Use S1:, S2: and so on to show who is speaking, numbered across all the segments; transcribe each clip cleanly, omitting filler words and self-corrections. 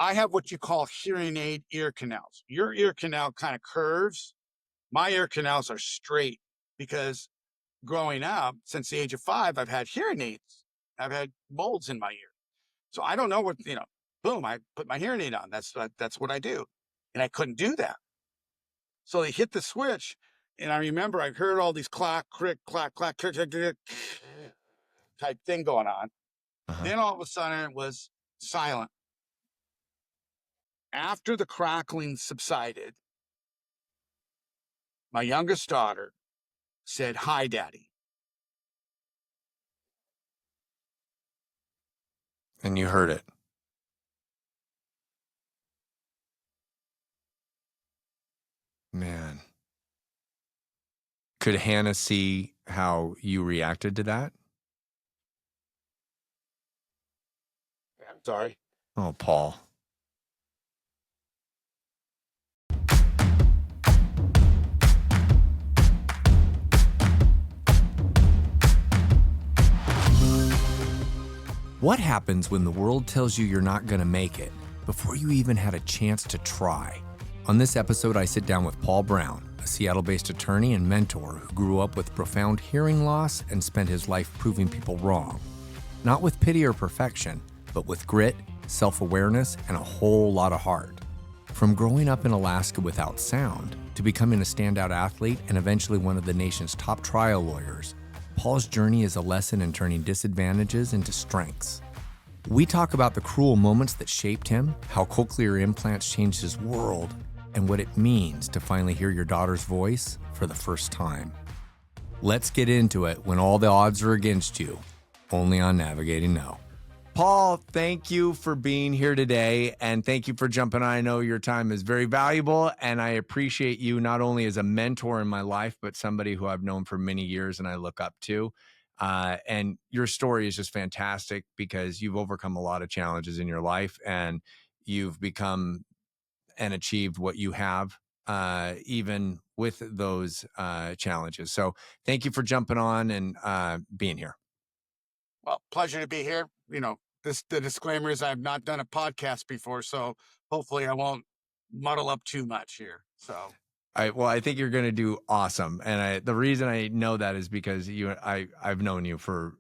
S1: I have what you call hearing aid ear canals. Your ear canal kind of curves. My ear canals are straight because growing up, since the age of 5, I've had hearing aids. I've had molds in my ear. So I don't know what, boom, I put my hearing aid on. That's what I do. And I couldn't do that. So they hit the switch. And I remember I heard all these clack, crick, clack, clack, crick, crick, crick, type thing going on.
S2: Uh-huh.
S1: Then all of a sudden it was silent. After the crackling subsided, my youngest daughter said, "Hi, Daddy."
S2: And you heard it. Man. Could Hannah see how you reacted to that?
S1: I'm sorry.
S2: Oh, Paul. What happens when the world tells you you're not going to make it before you even had a chance to try? On this episode, I sit down with Paul Brown, a Seattle-based attorney and mentor who grew up with profound hearing loss and spent his life proving people wrong. Not with pity or perfection, but with grit, self-awareness, and a whole lot of heart. From growing up in Alaska without sound to becoming a standout athlete and eventually one of the nation's top trial lawyers, Paul's journey is a lesson in turning disadvantages into strengths. We talk about the cruel moments that shaped him, how Cochlear implants changed his world, and what it means to finally hear your daughter's voice for the first time. Let's get into it when all the odds are against you, only on Navigating No. Paul, thank you for being here today, and thank you for jumping on. I know your time is very valuable, and I appreciate you not only as a mentor in my life, but somebody who I've known for many years and I look up to. And your story is just fantastic because you've overcome a lot of challenges in your life, and you've become and achieved what you have, even with those challenges. So thank you for jumping on and being here.
S1: Well, pleasure to be here. The disclaimer is I've not done a podcast before, so hopefully I won't muddle up too much here. So
S2: I think you're going to do awesome. And the reason I know that is because I've known you for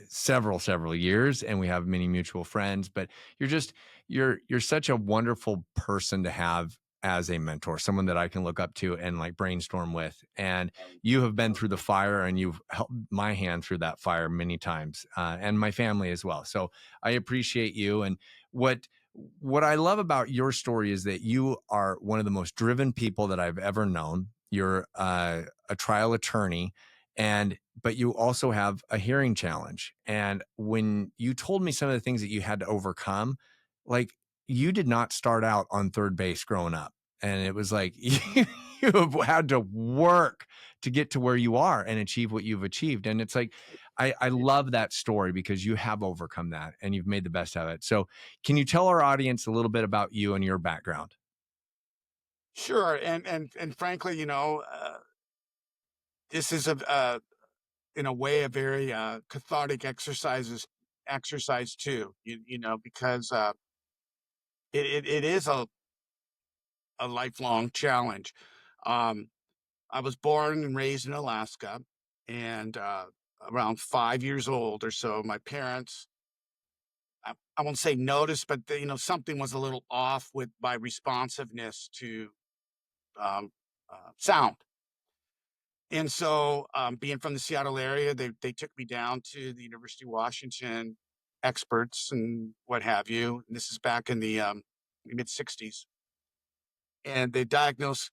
S2: several years, and we have many mutual friends, but you're such a wonderful person to have as a mentor, someone that I can look up to and like brainstorm with. And you have been through the fire, and you've held my hand through that fire many times, and my family as well. So I appreciate you. And what I love about your story is that you are one of the most driven people that I've ever known. You're a trial attorney, but you also have a hearing challenge. And when you told me some of the things that you had to overcome, like you did not start out on third base growing up. And it was like you have had to work to get to where you are and achieve what you've achieved. And it's like, I love that story because you have overcome that and you've made the best of it. So can you tell our audience a little bit about you and your background?
S1: sure, and frankly, this is in a way a very cathartic exercise too. Because it is a lifelong challenge. Um, I was born and raised in Alaska, and around 5 years old or so, my parents, I won't say noticed, but something was a little off with my responsiveness to um, sound. And so, being from the Seattle area, they took me down to the University of Washington experts and what have you. And this is back in the mid '60s, and they diagnosed,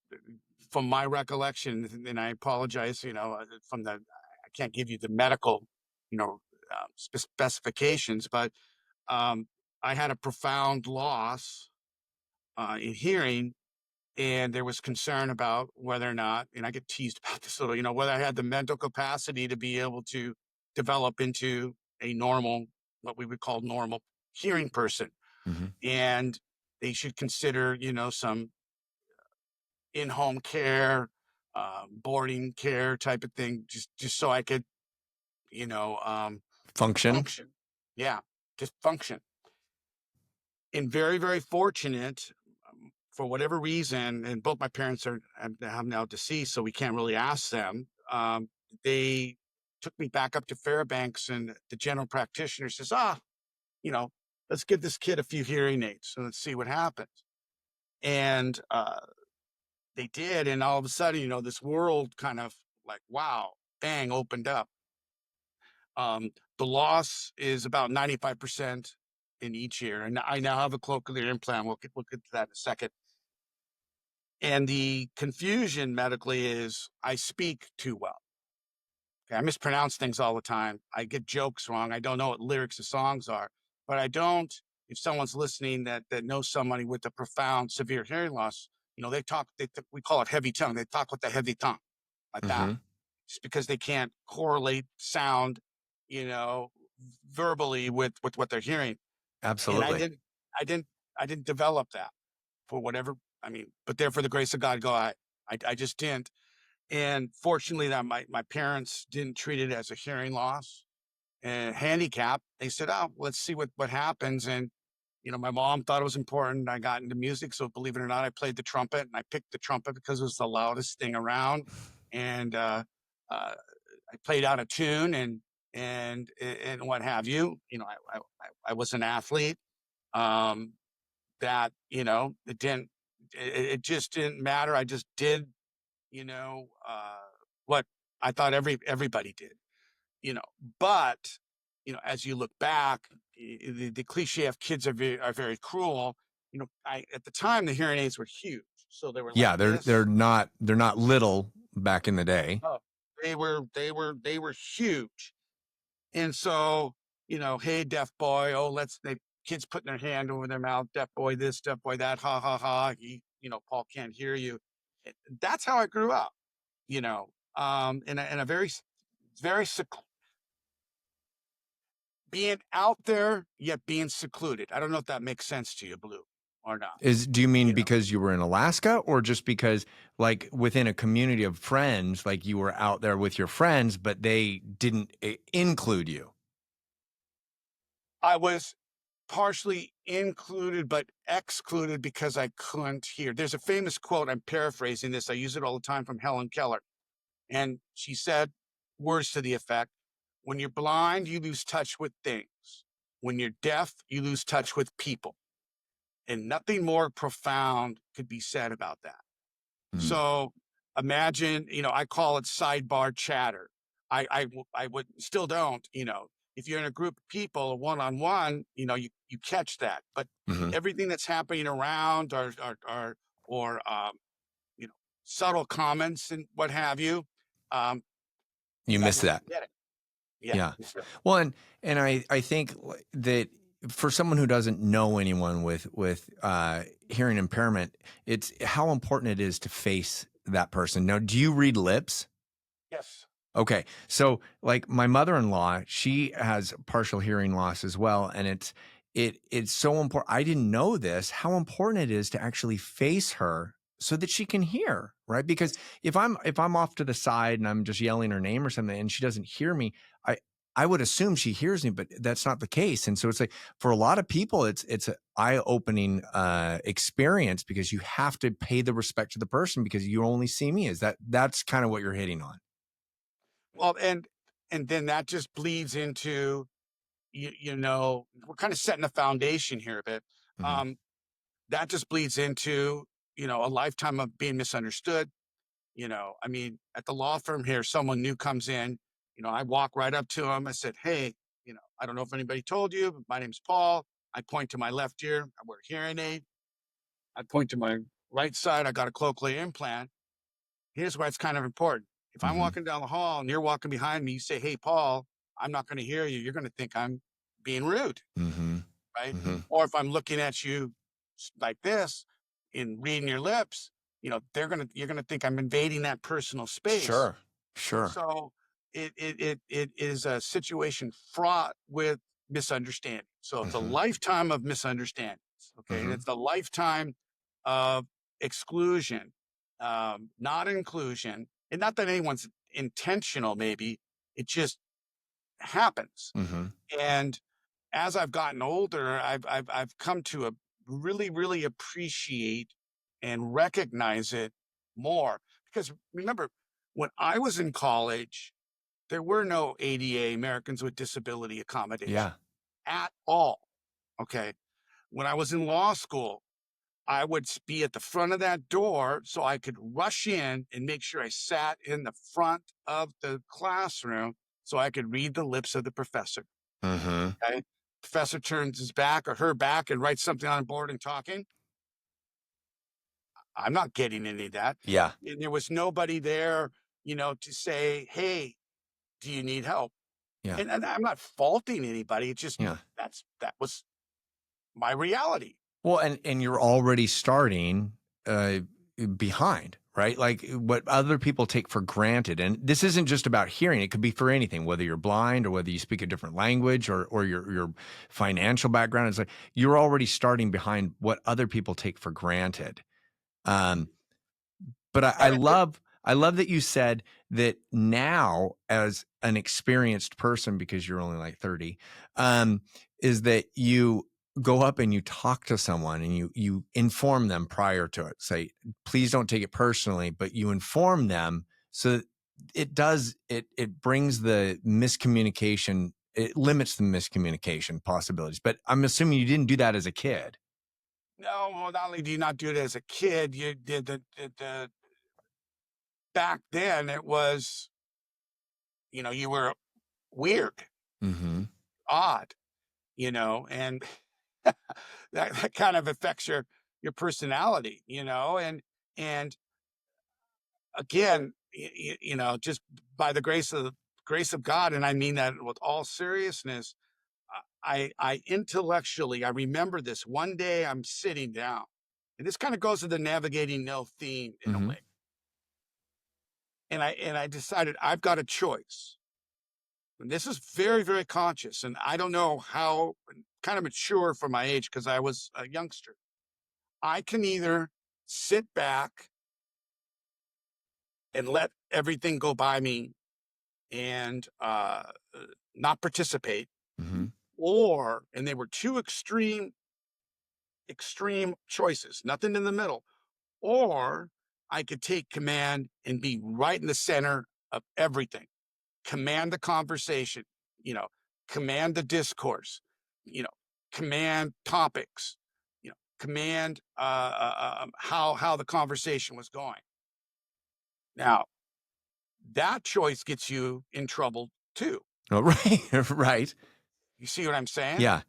S1: from my recollection, and I apologize, I can't give you the medical, specifications, but I had a profound loss in hearing, and there was concern about whether or not, and I get teased about this a little, whether I had the mental capacity to be able to develop into a normal, what we would call normal hearing person.
S2: Mm-hmm.
S1: And they should consider, some in-home care, boarding care type of thing, just so I could,
S2: Function.
S1: function. Yeah, just function. and very, very fortunate, for whatever reason, and both my parents have now deceased, so we can't really ask them. They took me back up to Fairbanks, and the general practitioner says, you know, let's give this kid a few hearing aids and let's see what happens. And they did, and all of a sudden, this world kind of like, wow, bang, opened up. The loss is about 95% in each ear, and I now have a cochlear implant. We'll get to that in a second. And the confusion medically is I speak too well. Okay, I mispronounce things all the time. I get jokes wrong. I don't know what lyrics of songs are, but I don't. If someone's listening that knows somebody with a profound, severe hearing loss, they talk. We call it heavy tongue. They talk with a heavy tongue, like that,
S2: Mm-hmm.
S1: just because they can't correlate sound, you know, verbally with what they're hearing. And I
S2: Absolutely.
S1: didn't, I didn't, I didn't develop that for whatever. But there, for the grace of God, I just didn't. And fortunately, that my parents didn't treat it as a hearing loss and handicap. They said, "Oh, let's see what happens." And my mom thought it was important. I got into music, so believe it or not, I played the trumpet, and I picked the trumpet because it was the loudest thing around. And I played out a tune and what have you. I was an athlete. Um, that it didn't. It just didn't matter. I just did you know, uh, what I thought everybody did, you know. But as you look back, the cliche of kids are very cruel. I at the time the hearing aids were huge, so they were like
S2: Yeah, they're
S1: this.
S2: not little back in the day.
S1: Oh, they were huge, and so hey, deaf boy, oh they kids putting their hand over their mouth, deaf boy this, deaf boy that, ha ha ha. Paul can't hear you. That's how I grew up. In a very being out there yet being secluded. I don't know if that makes sense to you, Blue, or not.
S2: Do you mean
S1: You know,
S2: because you were in Alaska, or just because, like, within a community of friends, like you were out there with your friends, but they didn't include you?
S1: I was partially included but excluded because I couldn't hear. There's a famous quote. I'm paraphrasing this. I use it all the time from Helen Keller, and she said words to the effect: "When you're blind, you lose touch with things. When you're deaf, you lose touch with people." And nothing more profound could be said about that.
S2: Mm.
S1: So imagine, I call it sidebar chatter. I would still don't, if you're in a group of people, one on one, you catch that. But
S2: Hmm.
S1: everything that's happening around or you know, subtle comments and what have you, um,
S2: You
S1: I
S2: missed
S1: just
S2: that.
S1: didn't get it. Yeah.
S2: Yeah. Well, and I think that for someone who doesn't know anyone with hearing impairment, it's how important it is to face that person. Now, do you read lips?
S1: Yes.
S2: Okay. So like my mother-in-law, she has partial hearing loss as well. And it's so important. I didn't know this, how important it is to actually face her so that she can hear, right? Because if I'm off to the side and I'm just yelling her name or something and she doesn't hear me, I would assume she hears me, but that's not the case. And so it's like for a lot of people, it's an eye-opening experience because you have to pay the respect to the person because you only see me. That's kind of what you're hitting on.
S1: Well, and then that just bleeds into we're kind of setting a foundation here a bit.
S2: Mhm.
S1: Um, that just bleeds into a lifetime of being misunderstood. At the law firm here, someone new comes in. I walk right up to him. I said, "Hey, I don't know if anybody told you, but my name's Paul." I point to my left ear. I wear a hearing aid. I point to my right side. I got a cochlear implant. Here's why it's kind of important. If I'm
S2: Mhm.
S1: walking down the hall and you're walking behind me, you say, "Hey, Paul," I'm not going to hear you. You're going to think I'm being rude,
S2: Mhm.
S1: right?
S2: Mhm.
S1: Or if I'm looking at you like this and reading your lips, you're gonna think I'm invading that personal space.
S2: Sure. Sure.
S1: So it is a situation fraught with misunderstanding. So it's a
S2: Mhm.
S1: lifetime of misunderstandings. Okay, and
S2: Mhm.
S1: it's a lifetime of exclusion, not inclusion, and not that anyone's intentional. Maybe it just happens.
S2: Mhm.
S1: And as I've gotten older, I've come to really, really appreciate and recognize it more. Because remember, when I was in college, there were no ADA, Americans with Disability Accommodation,
S2: Yeah.
S1: at all. Okay. When I was in law school, I would be at the front of that door so I could rush in and make sure I sat in the front of the classroom so I could read the lips of the professor.
S2: Mm-hmm.
S1: Okay. Professor turns his back or her back and writes something on a board and talking. I'm not getting any of that.
S2: Yeah.
S1: And there was nobody there, to say, hey, do you need help?
S2: Yeah.
S1: And I'm not faulting anybody. It's just
S2: Yeah.
S1: that was my reality.
S2: Well, and you're already starting uh, behind, right? Like what other people take for granted. And this isn't just about hearing. It could be for anything, whether you're blind or whether you speak a different language or your financial background. It's like you're already starting behind what other people take for granted. Um, but
S1: And
S2: I love that you said that now as an experienced person, because you're only like 30, is that you go up and you talk to someone and you inform them prior to it. Say, please don't take it personally, but you inform them so that it brings the miscommunication, it limits the miscommunication possibilities. But I'm assuming you didn't do that as a kid.
S1: no, well, not only do you not do it as a kid, you did the back then it was, you were weird,
S2: Mm-hmm.
S1: odd, and that kind of affects your personality, and again, just by the grace of God, and I mean that with all seriousness, I intellectually, I remember this one day I'm sitting down, and this kind of goes to the navigating no theme in a
S2: Mm-hmm.
S1: way. And I decided I've got a choice. And this is very, very conscious. And I don't know how kind of mature for my age because I was a youngster. I can either sit back and let everything go by me and not participate,
S2: Mm-hmm.
S1: and they were two extreme choices, nothing in the middle, or I could take command and be right in the center of everything, command the conversation, you know, command the discourse, command topics, command how the conversation was going. Now, that choice gets you in trouble too.
S2: Oh, right. Right.
S1: You see what I'm saying?
S2: Yeah.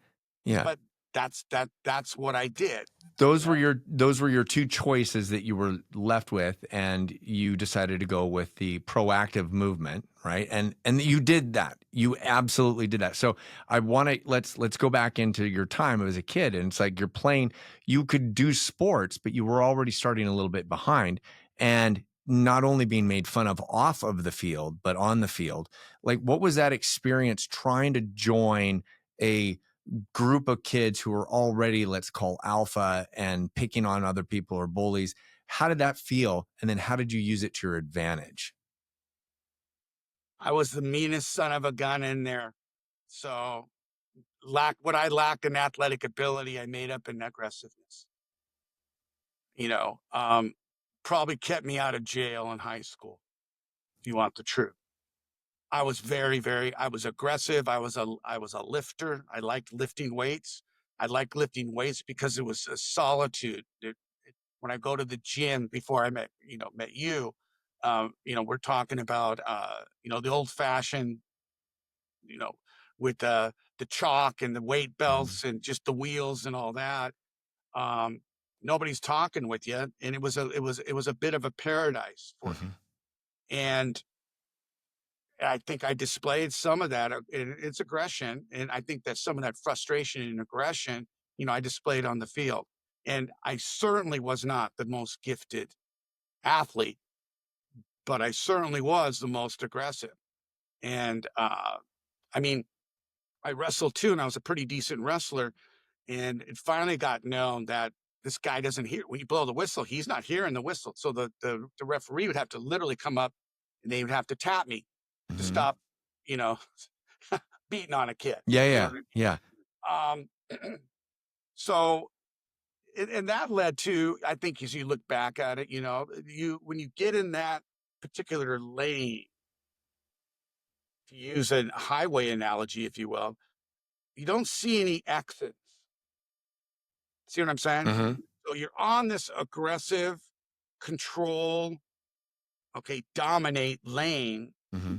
S2: Yeah.
S1: But that's what I did, you
S2: Those
S1: know.
S2: were your two choices that you were left with, and you decided to go with the proactive movement, right? And you did that. You absolutely did that. So I want to let's go back into your time as a kid, and it's like you're playing. You could do sports, but you were already starting a little bit behind, and not only being made fun of off of the field, but on the field. Like, what was that experience trying to join a group of kids who are already, let's call alpha and picking on other people or bullies? How did that feel? And then how did you use it to your advantage?
S1: I was the meanest son of a gun in there. So what I lacked in athletic ability, I made up in aggressiveness. You know, um, Probably kept me out of jail in high school. If you want the truth, I was very, very. I was aggressive. I was a lifter. I liked lifting weights. I liked lifting weights because it was a solitude. When I go to the gym before I met you, we're talking about the old fashioned, you know, with the chalk and the weight
S2: Mhm.
S1: belts and just the wheels and all that. Um, Nobody's talking with you, and it was a bit of a paradise for me.
S2: Mhm.
S1: And I think I displayed some of that in its aggression, and I think that some of that frustration and aggression, I displayed on the field. And I certainly was not the most gifted athlete, but I certainly was the most aggressive. And I mean, I wrestled too, and I was a pretty decent wrestler. And it finally got known that this guy doesn't hear when you blow the whistle. He's not hearing the whistle, so the referee would have to literally come up, and they would have to tap me to
S2: Mhm.
S1: stop, you know, beating on a kid.
S2: Yeah,
S1: You know
S2: yeah,
S1: what
S2: yeah.
S1: I mean? So and that led to, I think, as you look back at it, when you get in that particular lane, to use a highway analogy, if you will, you don't see any exits. See what I'm saying?
S2: Mm-hmm.
S1: So you're on this aggressive control, okay, dominate lane,
S2: Mm-hmm.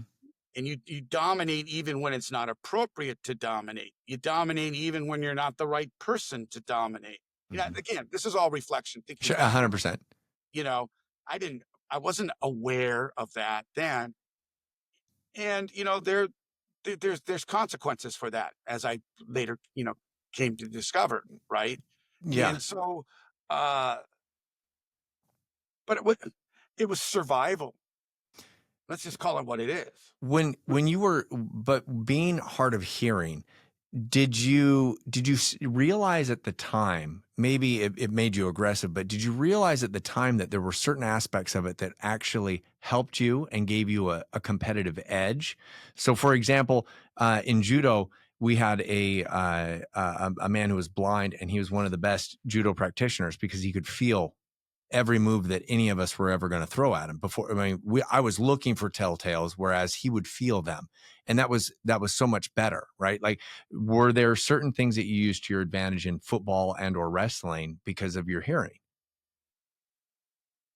S1: and you dominate even when it's not appropriate to dominate. You dominate even when you're not the right person to dominate.
S2: Mm-hmm.
S1: Again, this is all reflection, thinking
S2: Sure,
S1: back.
S2: 100%.
S1: You know, I wasn't aware of that then, and there's consequences for that, as I later came to discover, right?
S2: Yeah.
S1: And so, uh, but it was survival. Let's just call it what it is.
S2: When you were, but being hard of hearing, did you realize at the time, maybe it made you aggressive, but did you realize at the time that there were certain aspects of it that actually helped you and gave you a competitive edge? So, for example, in judo, we had a man who was blind, and he was one of the best judo practitioners because he could feel every move that any of us were ever going to throw at him. Before, I mean, I was looking for telltales, whereas he would feel them, and that was so much better, right? Like, were there certain things that you used to your advantage in football and or wrestling because of your hearing?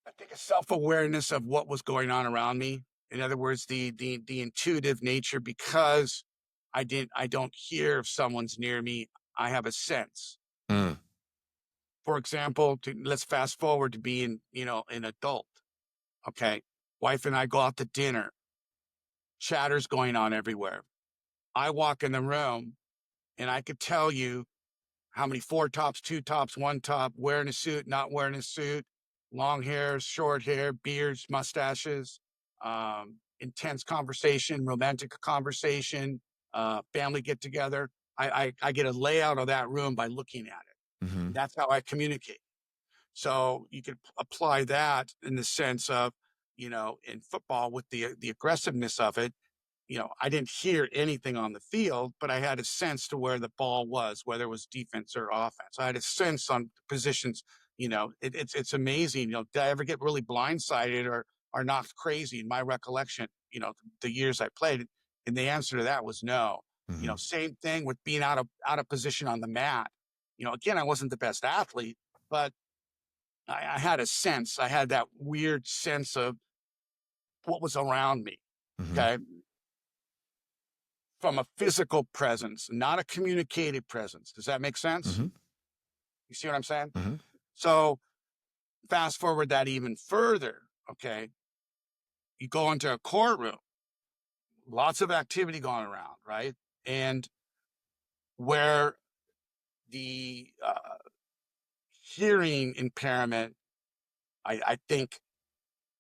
S1: I think a self-awareness of what was going on around me. In other words, the intuitive nature, because I don't hear if someone's near me. I have a sense.
S2: Mm.
S1: For example, let's fast forward to being, an adult. Okay. Wife and I go out to dinner, chatter's going on everywhere. I walk in the room and I could tell you how many four tops, two tops, one top, wearing a suit, not wearing a suit, long hair, short hair, beards, mustaches, intense conversation, romantic conversation, family get together. I get a layout of that room by looking at it.
S2: Hmm.
S1: And that's how I communicate. So you could apply that in the sense of, in football with the aggressiveness of it. I didn't hear anything on the field, but I had a sense to where the ball was, whether it was defense or offense. I had a sense on positions. It's amazing. Did I ever get really blindsided or knocked crazy? In my recollection, the years I played, and the answer to that was no.
S2: Hmm.
S1: Same thing with being out of position on the mat. Again, I wasn't the best athlete, but I had a sense. I had that weird sense of what was around me.
S2: Hmm.
S1: Okay. From a physical presence, not a communicated presence. Does that make sense?
S2: Hmm.
S1: You see what I'm saying?
S2: Hmm.
S1: So fast forward that even further. Okay. You go into a courtroom, lots of activity going around, right? And where the hearing impairment, I think,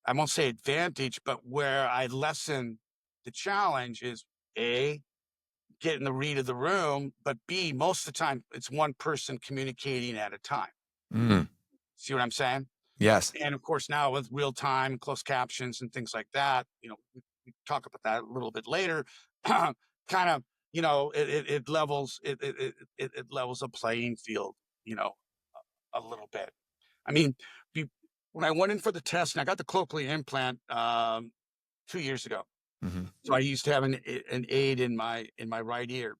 S1: I won't say advantage, but where I lessen the challenge is A, getting the read of the room, but B, most of the time it's one person communicating at a time.
S2: Mm.
S1: See what I'm saying?
S2: Yes.
S1: And of course, now with real time, closed captions, and things like that, we talk about that a little bit later. Kind of, it levels it levels a playing field, you know, a little bit. I mean, be- when I went in for the test and I got the cochlear implant 2 years ago,
S2: Hmm.
S1: so I used to have an aid in my right ear.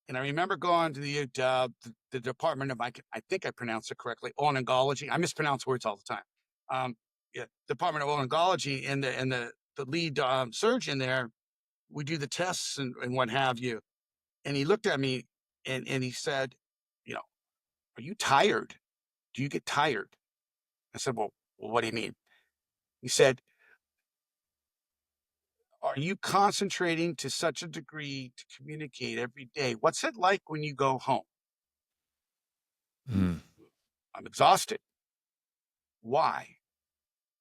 S1: And I remember going to the Department of, I think I pronounced it correctly, otolaryngology. I mispronounce words all the time. Yeah, Department of Otolaryngology, and the lead surgeon there. We do the tests and what have you. And he looked at me and he said, you know, "Are you tired? Do you get tired?" I said, "Well, what do you mean?" He said, "Are you concentrating to such a degree to communicate every day? What's it like when you go home?"
S2: Mm.
S1: "I'm exhausted." "Why?"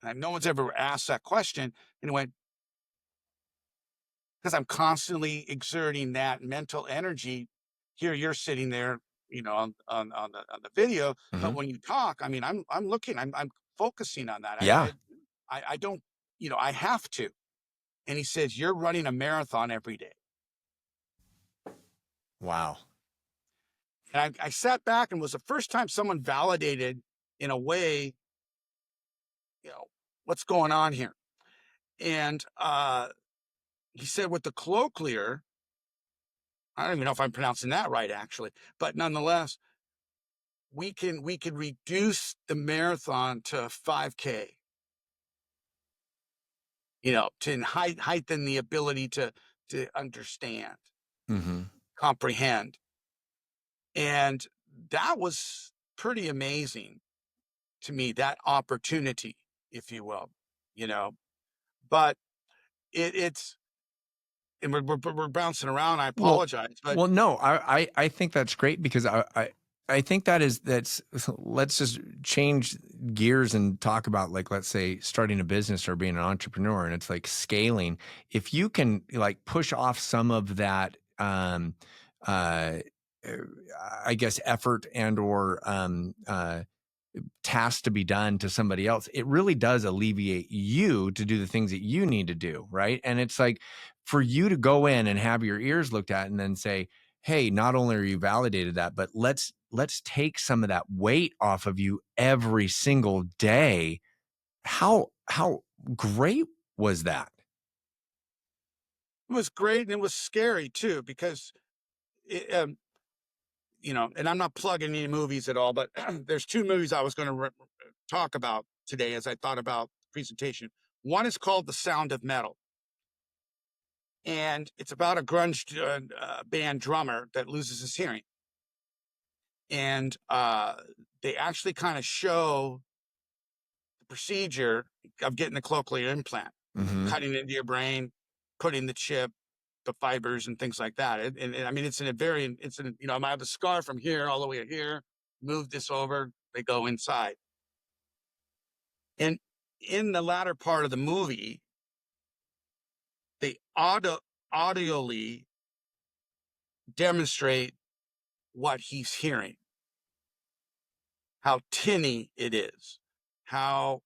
S1: And no one's ever asked that question. And he went, "Because I'm constantly exerting that mental energy. Here you're sitting there, on the video, but
S2: Hmm.
S1: when you talk, I mean, I'm looking, I'm focusing on that.
S2: Yeah.
S1: I don't, I have to." And he says, "You're running a marathon every day."
S2: Wow.
S1: And I sat back, and it was the first time someone validated in a way, what's going on here? And he said with the Cochlear, I don't even know if I'm pronouncing that right, actually, but nonetheless, we can reduce the marathon to 5K, to heighten the ability to understand,
S2: Mm-hmm.
S1: comprehend. And that was pretty amazing to me, that opportunity, if you will, you know. But it's and we're bouncing around. I
S2: Well,
S1: apologize, but
S2: well, no, I think that's great because I think that's let's just change gears and talk about, like, let's say starting a business or being an entrepreneur, and it's like scaling. If you can like push off some of that, uh, uh, I guess effort and or task to be done to somebody else, it really does alleviate you to do the things that you need to do, right? And it's like for you to go in and have your ears looked at and then say, hey, not only are you validated that, but let's take some of that weight off of you every single day. How great was that?
S1: it was great and it was scary too because it, and I'm not plugging any movies at all, but there's two movies I was going to talk about today as I thought about the presentation. One is called The Sound of Metal, and it's about a grunge band drummer that loses his hearing. And they actually kind of show the procedure of getting the cochlear implant,
S2: Mm-hmm.
S1: cutting into your brain, putting the chip, the fibers, and things like that. And I mean, I have a scar from here all the way to here. Move this over, they go inside. And in the latter part of the movie, they audioly demonstrate what he's hearing, how tinny it is, how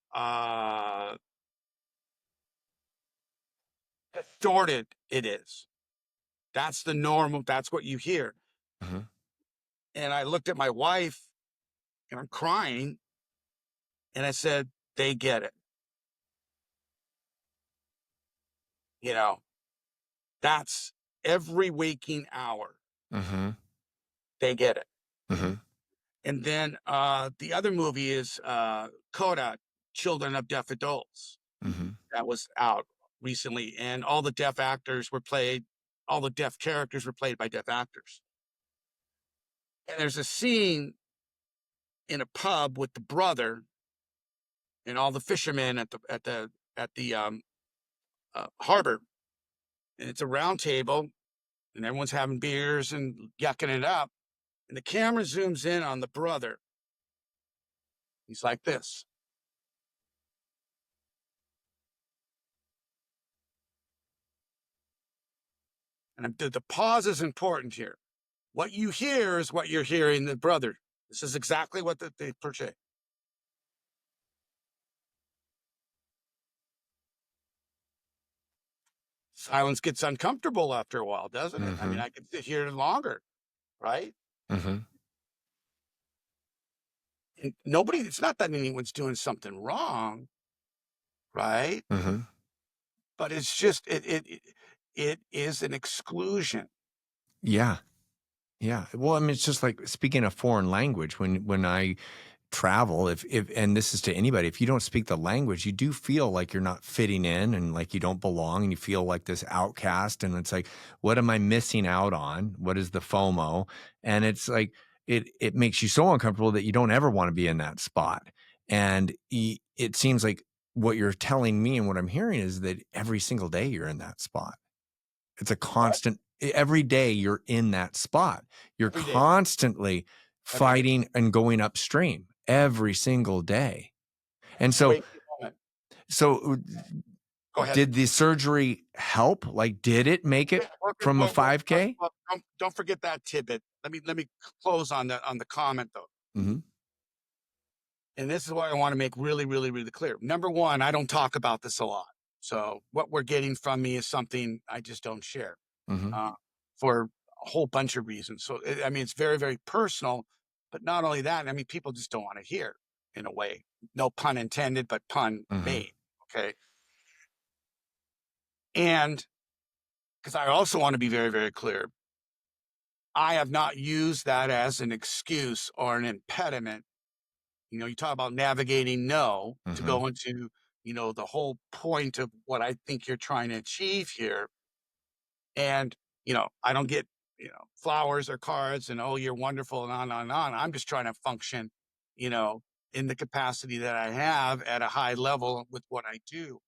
S1: distorted it is. That's the normal, that's what you hear.
S2: Mm-hmm.
S1: And I looked at my wife and I'm crying and I said, they get it. You know, that's every waking hour.
S2: Mm-hmm.
S1: They get it.
S2: Mm-hmm.
S1: And then the other movie is Coda, Children of Deaf Adults.
S2: Mm-hmm.
S1: That was out recently. And all the deaf characters were played by deaf actors. And there's a scene in a pub with the brother and all the fishermen at the harbor. And it's a round table and everyone's having beers and yucking it up. And the camera zooms in on the brother. He's like this. And the pause is important here. What you hear is what you're hearing the brother. This is exactly what they portray. Silence gets uncomfortable after a while, doesn't it? I mean,
S2: Mm-hmm.
S1: I could sit here longer, right?
S2: Mm-hmm.
S1: And it's not that anyone's doing something wrong, right?
S2: Mm-hmm.
S1: But it's just, it is an exclusion.
S2: Yeah. Yeah. Well, I mean, it's just like speaking a foreign language. When I travel, if and this is to anybody, if you don't speak the language, you do feel like you're not fitting in and like you don't belong, and you feel like this outcast. And it's like, what am I missing out on? What is the FOMO? And it's like it makes you so uncomfortable that you don't ever want to be in that spot. And it seems like what you're telling me and what I'm hearing is that every single day you're in that spot. It's a
S1: What?
S2: constant, every day you're in that spot. You're
S1: Every day,
S2: constantly
S1: every day.
S2: fighting and going upstream every single day. And so,
S1: Wait a moment.
S2: so
S1: Go ahead.
S2: did the surgery help? Like, did it make it from a 5K?
S1: Don't forget that tidbit. Let me close on the comment though.
S2: Mm-hmm.
S1: And this is what I want to make really, really, really clear. Number one, I don't talk about this a lot. So what we're getting from me is something I just don't share
S2: Mm-hmm.
S1: uh, for a whole bunch of reasons. So, I mean, it's very, very personal, but not only that, I mean, people just don't want to hear. in a way. No pun intended, but pun
S2: Mm-hmm.
S1: made. Okay. And because I also want to be very, very clear, I have not used that as an excuse or an impediment. You talk about navigating no to
S2: Mm-hmm.
S1: go into, the whole point of what I think you're trying to achieve here. And, I don't get, flowers or cards and, oh, you're wonderful and on and on. I'm just trying to function, you know, in the capacity that I have at a high level with what I do.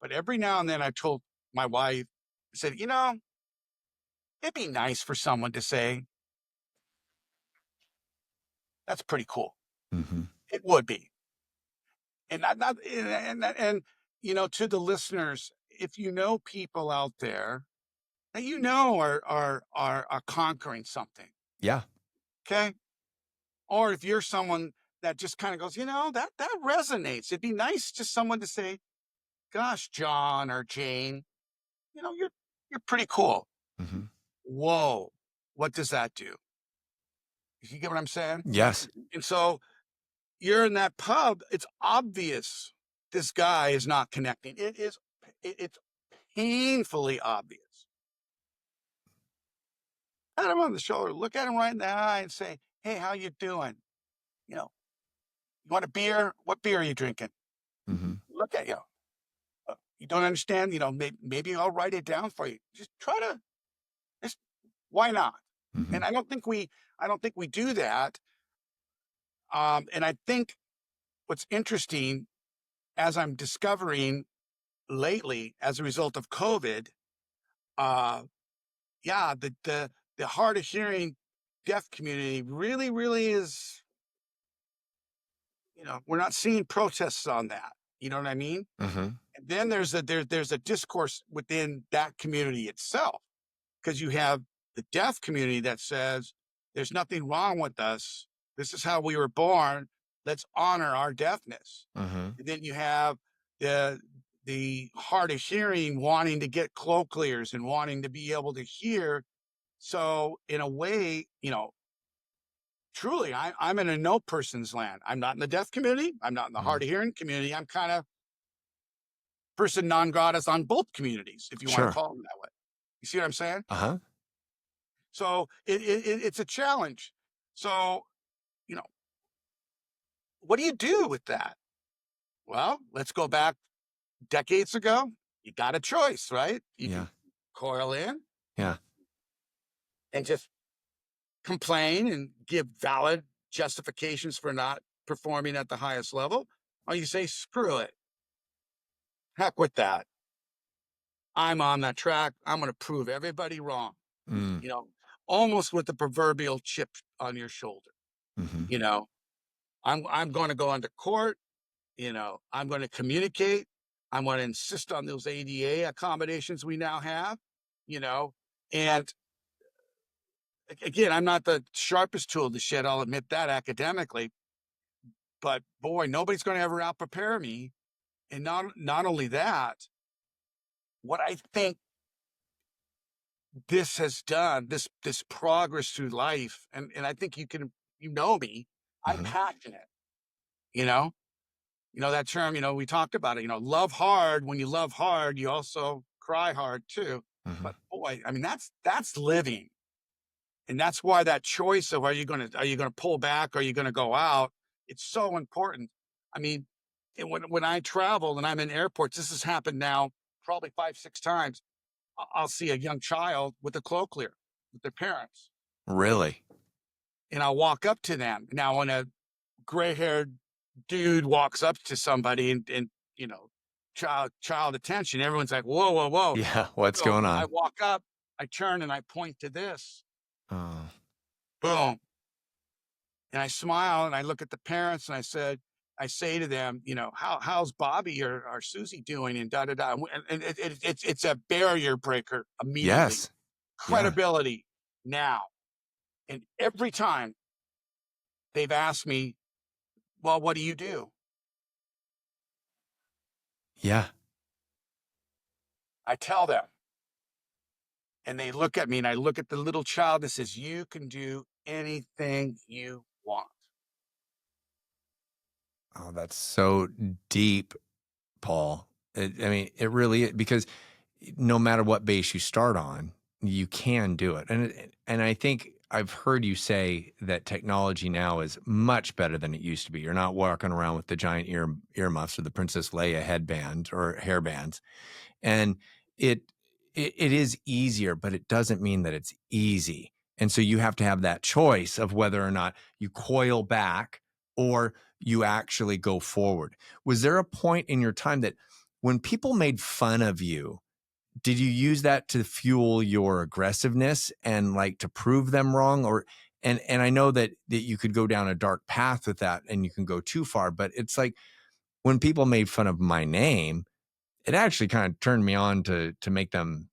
S1: But every now and then I told my wife, I said, it'd be nice for someone to say, that's pretty cool.
S2: Mm-hmm.
S1: It would be. And not to the listeners, if you know people out there that are conquering something,
S2: Yeah.
S1: okay? Or if you're someone that just kind of goes, that resonates. It'd be nice just someone to say, gosh, John or Jane, you're pretty cool.
S2: Mm-hmm.
S1: Whoa, what does that do? You get what I'm saying?
S2: Yes.
S1: And so you're in that pub, it's obvious this guy is not connecting. It's painfully obvious. Pat him on the shoulder, look at him right in the eye and say, hey, how you doing? You know, you want a beer? What beer are you drinking?
S2: Mm-hmm.
S1: Look at you. You don't understand? Maybe I'll write it down for you. Just try to, just, why not?
S2: Mm-hmm.
S1: And I don't think we do that. And I think what's interesting as I'm discovering lately as a result of COVID, uh, yeah, the hard of hearing deaf community really, really is, we're not seeing protests on that. You know what I mean?
S2: Mm-hmm.
S1: And then there's a discourse within that community itself, because you have the deaf community that says there's nothing wrong with us. This is how we were born. Let's honor our deafness.
S2: Mm-hmm.
S1: And then you have the hard of hearing wanting to get Cochlears and wanting to be able to hear. So in a way, truly, I'm in a no person's land. I'm not in the deaf community. I'm not in the
S2: Mm-hmm.
S1: hard of hearing community. I'm kind of person non gratis on both communities, if you want to
S2: Sure.
S1: call them that way. You see what I'm saying?
S2: Uh-huh.
S1: So it's a challenge. So, you know, what do you do with that? Well, let's go back decades ago. You got a choice, right? You
S2: Yeah.
S1: can coil in
S2: Yeah.
S1: and just complain and give valid justifications for not performing at the highest level. Or you say, screw it. Heck with that. I'm on that track. I'm going to prove everybody wrong,
S2: Mm.
S1: you know, almost with the proverbial chip on your shoulder.
S2: Mm-hmm.
S1: You know, I'm going to go into court. I'm going to communicate. I'm going to insist on those ADA accommodations we now have, you know, and again, I'm not the sharpest tool of the shed. I'll admit that academically, but boy, nobody's going to ever out prepare me. And not only that, what I think this has done, this progress through life, and I think you know me, I'm
S2: Mm-hmm.
S1: passionate, you know, that term, we talked about it, love hard. When you love hard, you also cry hard too.
S2: Mm-hmm.
S1: But boy, I mean, that's living. And that's why that choice of are you gonna pull back? Are you gonna go out? It's so important. I mean, and when I travel and I'm in airports, this has happened now probably 5, 6 times. I'll see a young child with a Cochlear with their parents,
S2: Really?
S1: and I'll walk up to them. Now, when a gray-haired dude walks up to somebody and child attention, everyone's like, whoa, whoa, whoa.
S2: Yeah. What's
S1: So
S2: going
S1: I
S2: on?
S1: walk up, I turn and I point to this.
S2: Oh.
S1: Boom. And I smile and I look at the parents and I say to them, how's Bobby or Susie doing? And da da da. And it's a barrier breaker immediately.
S2: Yes. Yeah.
S1: Credibility now. And every time they've asked me, well, what do you do?
S2: Yeah.
S1: I tell them. And they look at me and I look at the little child that says, you can do anything you want.
S2: Oh, that's so deep, Paul. I mean, it really because no matter what base you start on, you can do it. And I think I've heard you say that technology now is much better than it used to be. You're not walking around with the giant earmuffs or the Princess Leia headband or hairbands. And it, it is easier, but it doesn't mean that it's easy. And so you have to have that choice of whether or not you coil back or you actually go forward. Was there a point in your time that when people made fun of you, did you use that to fuel your aggressiveness and like to prove them wrong? Or and I know that you could go down a dark path with that and you can go too far, but it's like when people made fun of my name, it actually kind of turned me on to make them,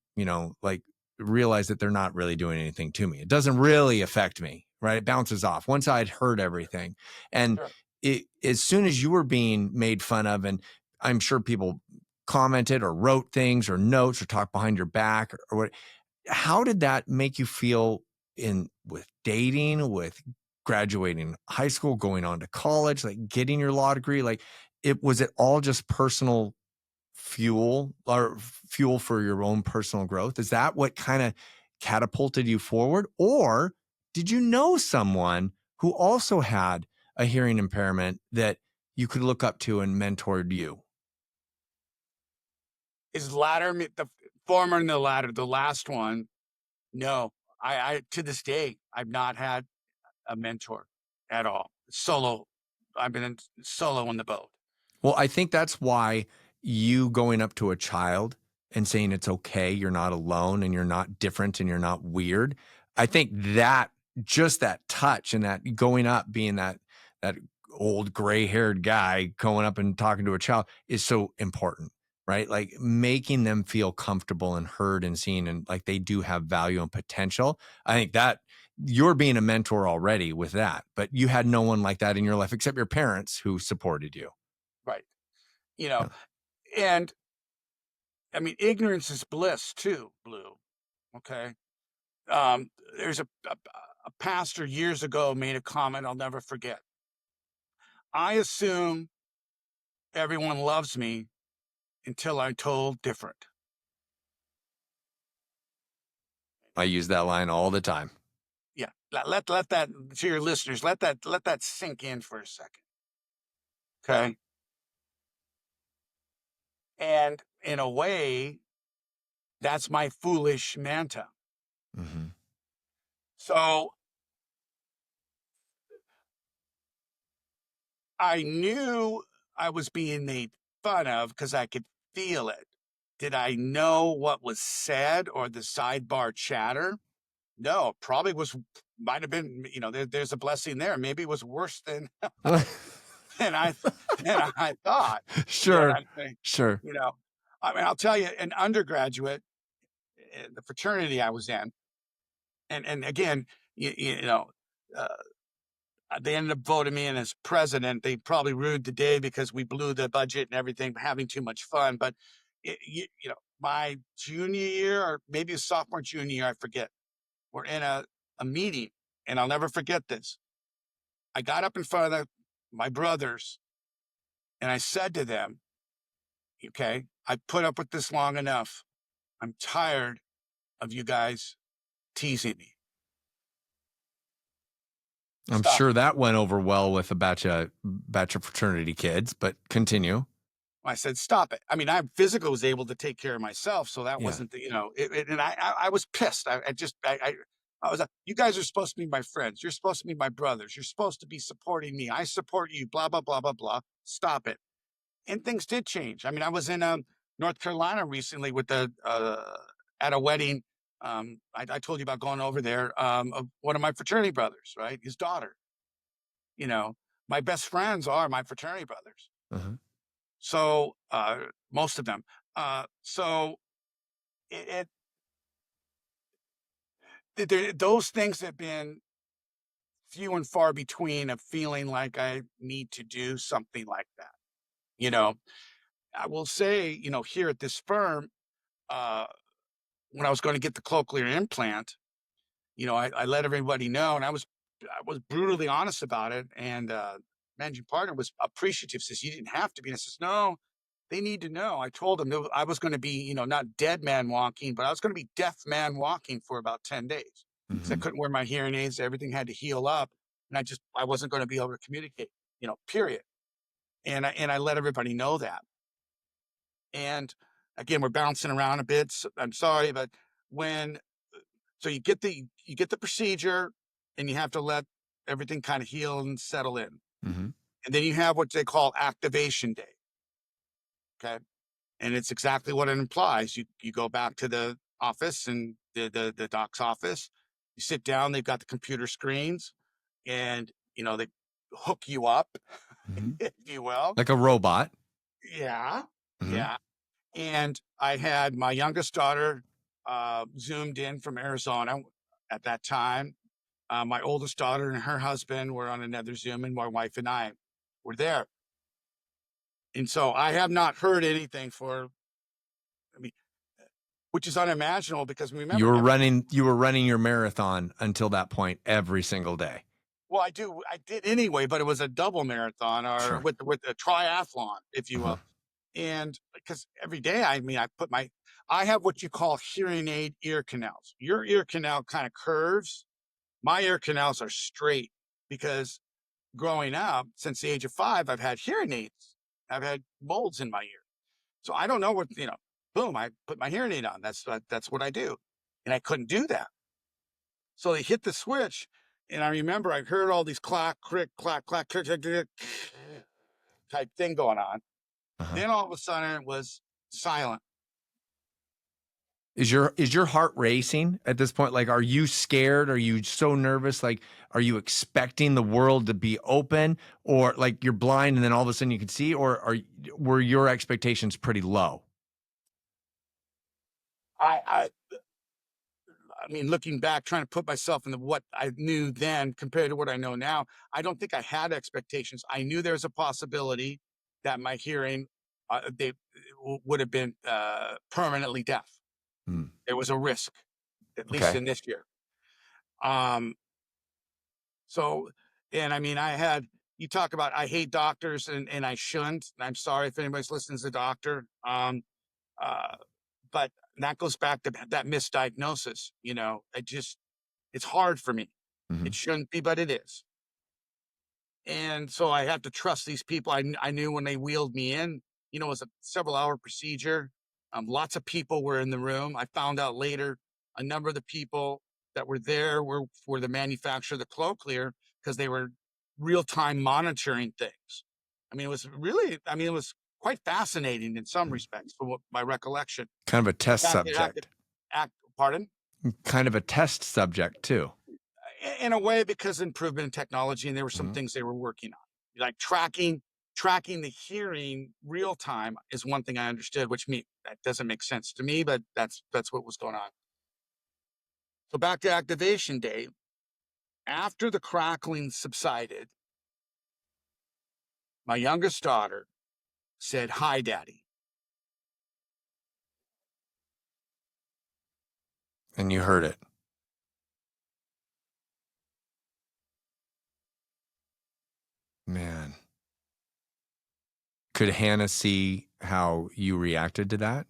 S2: like realize that they're not really doing anything to me. It doesn't really affect me, right? It bounces off once I'd heard everything. And
S1: Sure.
S2: as soon as you were being made fun of, and I'm sure people commented or wrote things or notes or talked behind your back or what, how did that make you feel in with dating, with graduating high school, going on to college, like getting your law degree? Like was it all just personal fuel for your own personal growth? Is that what kind of catapulted you forward? Or did you know someone who also had a hearing impairment that you could look up to and mentored you?
S1: Is latter the former and the latter, the last one? No, I to this day, I've not had a mentor at all. Solo. I've been solo on the boat.
S2: Well, I think that's why you going up to a child and saying it's okay, you're not alone and you're not different and you're not weird. I think that just that touch and that going up, being that old gray-haired guy going up and talking to a child is so important, right? Like making them feel comfortable and heard and seen and like they do have value and potential. I think that you're being a mentor already with that, but you had no one like that in your life except your parents who supported you.
S1: Right. You
S2: Yeah.
S1: know, and I mean, ignorance is bliss too, Blue. Okay. Um, there's a pastor years ago made a comment I'll never forget. I assume everyone loves me until I'm told different.
S2: I use that line all the time.
S1: Yeah. Let that to your listeners, let that sink in for a second. Okay. And in a way, that's my foolish manta.
S2: Mhm.
S1: So I knew I was being made fun of because I could feel it. Did I know what was said or the sidebar chatter? No, probably might have been, there's a blessing there. Maybe it was worse than I than I thought. You know what
S2: Sure,
S1: I'm saying?
S2: sure.
S1: You know, I mean, I'll tell you, an undergraduate, the fraternity I was in, and again, you know, uh, they ended up voting me in as president. They probably ruined the day because we blew the budget and everything, having too much fun. But my junior year or maybe a sophomore, junior year, I forget. We're in a meeting, and I'll never forget this. I got up in front of my brothers, and I said to them, "Okay, I put up with this long enough. I'm tired of you guys teasing me.
S2: I'm
S1: Stop
S2: sure
S1: it."
S2: that went over well with a batch of fraternity kids, but continue.
S1: I said, "Stop it." I mean, I physically was able to take care of myself, so that
S2: Yeah.
S1: wasn't and I was pissed. I was like, "You guys are supposed to be my friends. You're supposed to be my brothers. You're supposed to be supporting me. I support you. Blah blah blah blah blah. Stop it." And things did change. I mean, I was in North Carolina recently with at a wedding. I told you about going over there. Of one of my fraternity brothers, right? His daughter. You know, my best friends are my fraternity brothers.
S2: Uh-huh.
S1: So, most of them. So it, those things have been few and far between of feeling like I need to do something like that. You know, I will say, here at this firm, uh, when I was going to get the cochlear implant, I let everybody know, and I was brutally honest about it. And managing partner was appreciative, says, "You didn't have to be." And I says, "No, they need to know." I told them I was going to be, not dead man walking, but I was going to be deaf man walking for about 10 days because I
S2: Hmm.
S1: couldn't wear my hearing aids. Everything had to heal up. And I wasn't going to be able to communicate, period. And I let everybody know that. And again, we're bouncing around a bit. So I'm sorry, but when, so you get the procedure and you have to let everything kind of heal and settle in.
S2: Hmm.
S1: And then you have what they call activation day. Okay. And it's exactly what it implies. You go back to the office and the doc's office. You sit down. They've got the computer screens, and they hook you up,
S2: Hmm.
S1: if you will.
S2: Like a robot.
S1: Yeah,
S2: Hmm.
S1: yeah. And I had my youngest daughter zoomed in from Arizona at that time. My oldest daughter and her husband were on another Zoom, and my wife and I were there. And so I have not heard anything for, I mean, which is unimaginable because
S2: You
S1: remember,
S2: were running your marathon until that point every single day.
S1: well, I did anyway, but it was a double marathon or
S2: Sure.
S1: with a triathlon, if you
S2: Uh-huh.
S1: will. And because every day, I mean, I have what you call hearing aid ear canals. Your ear canal kind of curves. My ear canals are straight because growing up, since the age of 5, I've had hearing aids. I've had molds in my ear. So I don't know boom, I put my hearing aid on. That's what I do. And I couldn't do that. So they hit the switch. And I remember I heard all these clack, crick, clack, clack, crick, crick, crick, type thing going on.
S2: Uh-huh.
S1: Then all of a sudden it was silent.
S2: Is your heart racing at this point? Like, are you scared? Are you so nervous? Like, are you expecting the world to be open, or like you're blind and then all of a sudden you can see, or were your expectations pretty low?
S1: I, I, I mean, looking back, trying to put myself in what I knew then compared to what I know now, I don't think I had expectations. I knew there was a possibility that my hearing, they would have been permanently deaf.
S2: Hmm.
S1: There was a risk, at least
S2: Okay.
S1: in this year. Um, so, and I mean, you talk about, I hate doctors and I shouldn't. I'm sorry if anybody's listening to the doctor. Uh, but that goes back to that misdiagnosis. It's hard for me.
S2: Hmm.
S1: It shouldn't be, but it is. And so I have to trust these people. I knew when they wheeled me in, it was a several-hour procedure. Lots of people were in the room. I found out later a number of the people that were there were the manufacturer of the Cochlear because they were real-time monitoring things. It was quite fascinating in some respects from what my recollection.
S2: Kind of a test
S1: Act, act,
S2: subject.
S1: pardon?
S2: Kind of a test subject too.
S1: In a way, because improvement in technology, and there were some
S2: Hmm.
S1: things they were working on, like tracking the hearing real time is one thing I understood, that doesn't make sense to me, but that's what was going on. So back to activation day. After the crackling subsided, my youngest daughter said, "Hi, Daddy."
S2: And you heard it. Man. Could Hannah see how you reacted to that?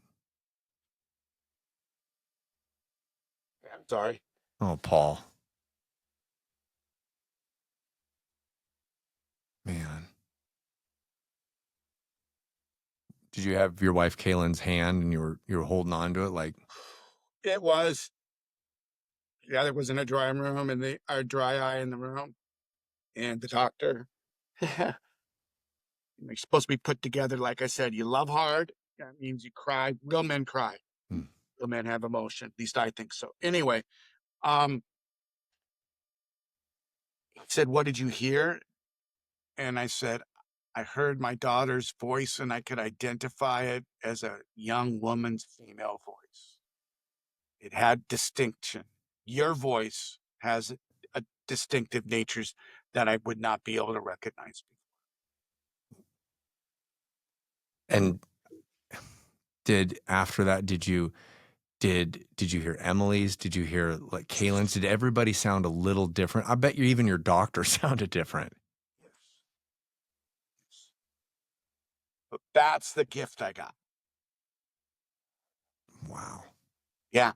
S1: I'm sorry.
S2: Oh, Paul. Man. Did you have your wife Kaylin's hand and you were holding on to it like,
S1: It was, yeah, there wasn't a dry room and a dry eye in the room, and the doctor. You're supposed to be put together, like I said. You love hard. That means you cry. Real men cry.
S2: hmm,
S1: Real men have emotion. At least I think so. Anyway, um, he said, "What did you hear?" And I said, "I heard my daughter's voice, and I could identify it as a young woman's female voice. It had distinction. Your voice has a distinctive natures that I would not be able to recognize."
S2: and after that, did you hear Emily's? Did you hear like Kaylin's? Did everybody sound a little different? I bet even your doctor sounded different.
S1: That's the gift I got.
S2: Wow.
S1: Yeah.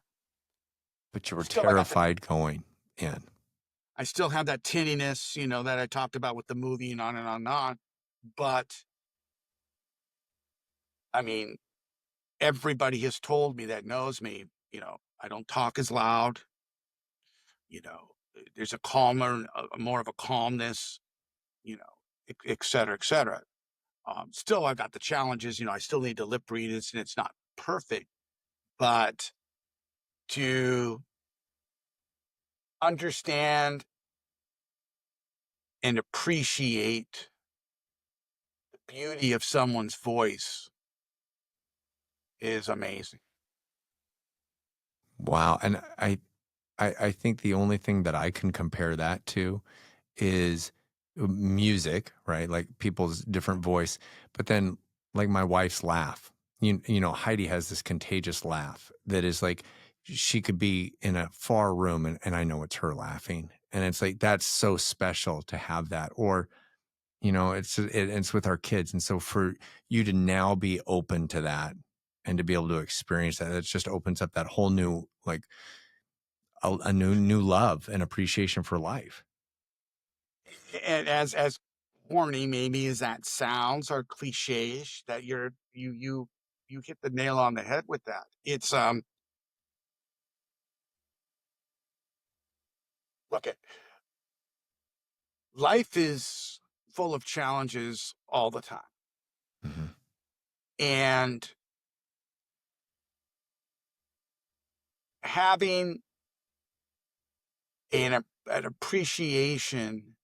S2: But you were
S1: Still, I got the
S2: terrified going in.
S1: I still have that tinniness, that I talked about with the movie and on and on and on. But I mean, everybody has told me that knows me, I don't talk as loud, there's a calmer, more of a calmness, you know, et cetera, et cetera. Still, I've got the challenges, I still need to lip read it and it's not perfect, but to understand and appreciate the beauty of someone's voice is amazing.
S2: Wow. And I think the only thing that I can compare that to is music, right? Like people's different voice, but then like my wife's laugh. Heidi has this contagious laugh that is like she could be in a far room and I know it's her laughing. And it's like that's so special to have that. Or, it's with our kids. And so for you to now be open to that and to be able to experience that, it just opens up that whole new like a new love and appreciation for life.
S1: And as corny maybe as that sounds or cliche-ish, that you hit the nail on the head with that. It's look at life is full of challenges all the time.
S2: Mhm.
S1: And having an appreciation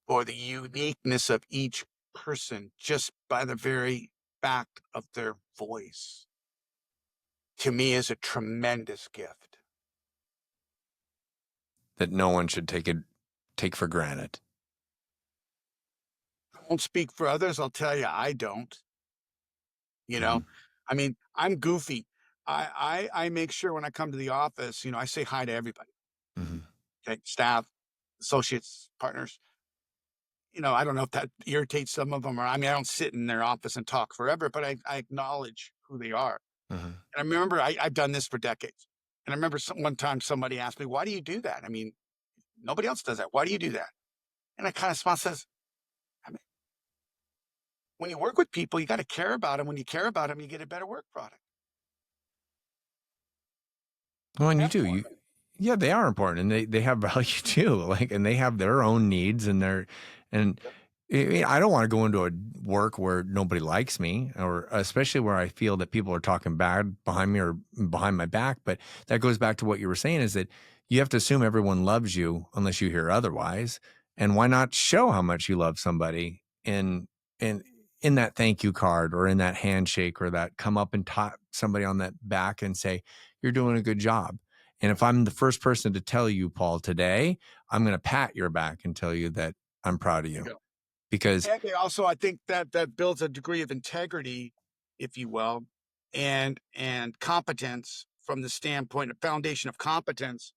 S1: for the uniqueness of each person just by the very fact of their voice, to me is a tremendous gift.
S2: That no one should take for granted.
S1: I won't speak for others, I'll tell you, I don't, you know?
S2: Mhm.
S1: I mean, I'm goofy. I make sure when I come to the office, I say hi to everybody,
S2: Mhm.
S1: okay? Staff, associates, partners. I don't know if that irritates some of them, or I mean, I don't sit in their office and talk forever, but I acknowledge who they are.
S2: Mhm.
S1: And I remember I've done this for decades. And I remember one time somebody asked me, "Why do you do that? I mean, nobody else does that. Why do you do that?" And I kind of smiled, says, "I mean, when you work with people, you got to care about them. When you care about them, you get a better work product.
S2: Well, and you
S1: That's
S2: do. Yeah, they are important and they have value too. Like, and they have their own needs and
S1: yep,
S2: I don't want to go into a work where nobody likes me or especially where I feel that people are talking bad behind me or behind my back. But that goes back to what you were saying is that you have to assume everyone loves you unless you hear otherwise. And why not show how much you love somebody in in that thank you card or in that handshake or that come up and tap somebody on that back and say, you're doing a good job. And if I'm the first person to tell you, Paul, today, I'm going to pat your back and tell you that I'm proud of
S1: there you
S2: you
S1: go."
S2: because
S1: And they also, I think that builds a degree of integrity, if you will, and competence from the standpoint of foundation of competence,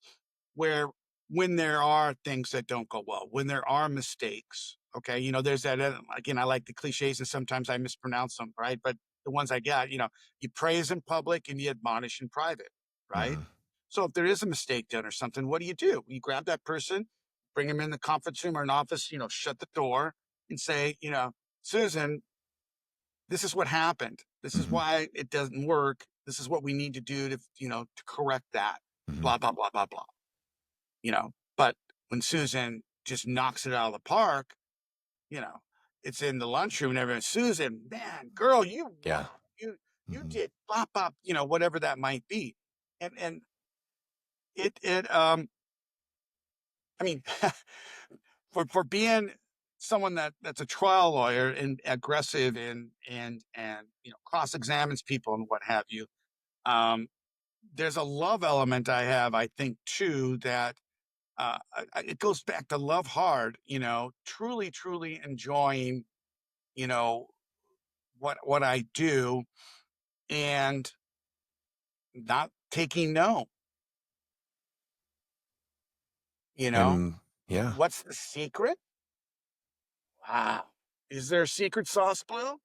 S1: where when there are things that don't go well, when there are mistakes, okay, there's that, again, I like the cliches and sometimes I mispronounce them, right? But the ones I got, you praise in public and you admonish in private, right?
S2: Mhm,
S1: So if there is a mistake done or something, what do? You grab that person, bring them in the conference room or an office, shut the door and say, "Susan, this is what happened. This is
S2: mhm,
S1: why it doesn't work. This is what we need to do to correct that."
S2: mhm.
S1: Blah, blah, blah, blah, blah. But when Susan just knocks it out of the park, you know, it's in the lunchroom and everyone, "Susan, man, girl, you
S2: Yeah.
S1: rock. You
S2: Mhm.
S1: did blah, blah," whatever that might be. And I mean, for being someone that's a trial lawyer and aggressive and cross examines people and what have you, um, there's a love element I have, I think, too, that it goes back to love hard. Truly, truly enjoying you know what I do and not taking no.
S2: And yeah.
S1: What's the secret? Wow, is there a secret sauce, Blue?